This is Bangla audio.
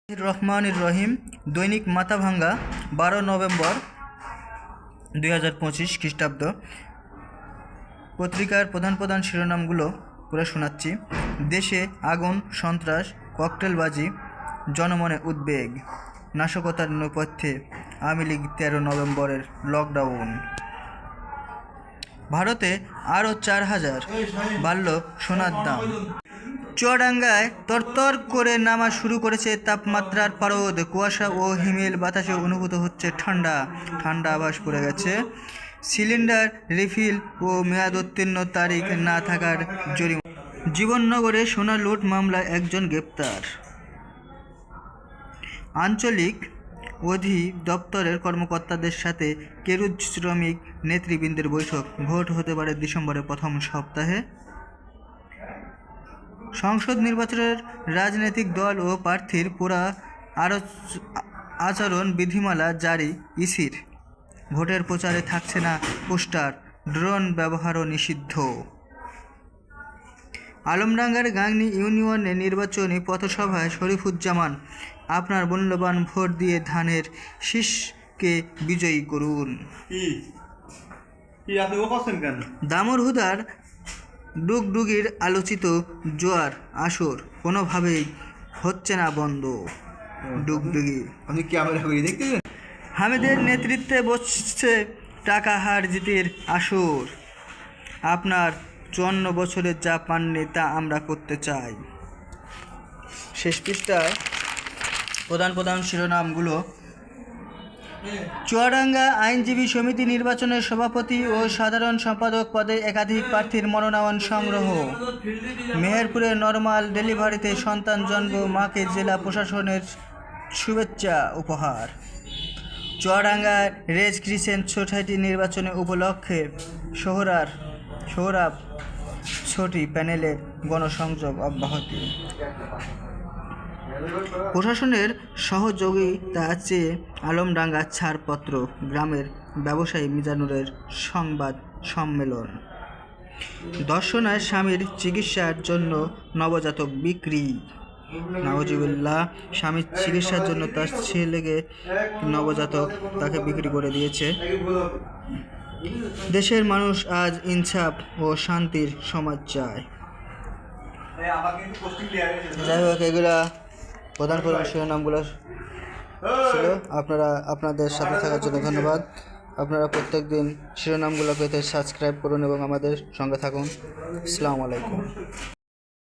রহমানির রহিম। দৈনিক মাথাভাঙ্গা 12 নভেম্বর 2025 খ্রিস্টাব্দ। পত্রিকার প্রধান প্রধান শিরোনামগুলো পড়ে শোনাচ্ছি। দেশে আগুন, সন্ত্রাস, ককটেলবাজি, জনমনে উদ্বেগ, নাশকতার নেপথ্যে আওয়ামী লীগ 13 নভেম্বরের লকডাউন। ভারতে আরও 4000 বাড়ল সোনার দাম। চুয়াডাঙ্গায় তরতর করে নামা শুরু করেছে তাপমাত্রার পারদ। কুয়াশা ও হিমেল বাতাসে অনুভূত হচ্ছে ঠান্ডা ঠান্ডা আভাস পড়ে গেছে। সিলিন্ডার রিফিল ও মেয়াদোত্তীর্ণ তারিখ না থাকার জরিমানা। জীবননগরে সোনা লুট মামলায় একজন গ্রেপ্তার। আঞ্চলিক অধিদপ্তরের কর্মকর্তাদের সাথে কেরুজ শ্রমিক নেতৃবৃন্দের বৈঠক। ভোট হতে পারে ডিসেম্বরের প্রথম সপ্তাহে। সংসদ নির্বাচনের রাজনৈতিক দল ও প্রার্থীর পুরা আচরণ বিধিমালা জারি ইসির। ভোটের প্রচারে থাকছে না পোস্টার, ড্রোন ব্যবহারও নিষিদ্ধ। আলমডাঙ্গার গাংনী ইউনিয়নে নির্বাচনী পথসভায় শরীফুজ্জামান, আপনার মূল্যবান ভোট দিয়ে ধানের শীষকে বিজয়ী করুন। দামুড়হুদার ডুগডুগির আলোচিত জোয়ার আসর কোনোভাবেই হচ্ছে না বন্ধ। ডুগডুগি হামিদের নেতৃত্বে বসছে টাকা হার জিতের আসর। আপনার 54 বছরে যা পাননি তা আমরা করতে চাই। শেষ পৃষ্ঠায় প্রধান প্রধান শিরোনামগুলো। চুয়াডাঙ্গা আইনজীবী সমিতি নির্বাচনের সভাপতি ও সাধারণ সম্পাদক পদে একাধিক প্রার্থীর মনোনয়ন সংগ্রহ। মেহেরপুরে নরমাল ডেলিভারিতে সন্তান জন্ম, মাকে জেলা প্রশাসনের শুভেচ্ছা উপহার। চুয়াডাঙ্গায় রেজ ক্রিসেন্ট সোসাইটি নির্বাচনে উপলক্ষে সোহরাব ছোটি প্যানেলে গণসংযোগ অব্যাহতি। প্রশাসনের সহযোগিতা চেয়ে আলমডাঙ্গা ছাড়পত্র। গ্রামের ব্যবসায়ী মিজানুরের সংবাদ সম্মেলন। দর্শনায় স্বামীর চিকিৎসার জন্য নবজাতক বিক্রি। নাউজুবিল্লাহ, স্বামীর চিকিৎসার জন্য তার ছেলেকে নবজাতক তাকে বিক্রি করে দিয়েছে। দেশের মানুষ আজ ইনসাফ ও শান্তির সমাজ চায়। যাই হোক, এগুলা প্রধান প্রধান শিরোনামগুলো ছিল। আপনাদের সাথে থাকার জন্য ধন্যবাদ। আপনারা প্রত্যেক দিন শিরোনামগুলো পেতে সাবস্ক্রাইব করুন এবং আমাদের সঙ্গে থাকুন। আসসালামু আলাইকুম।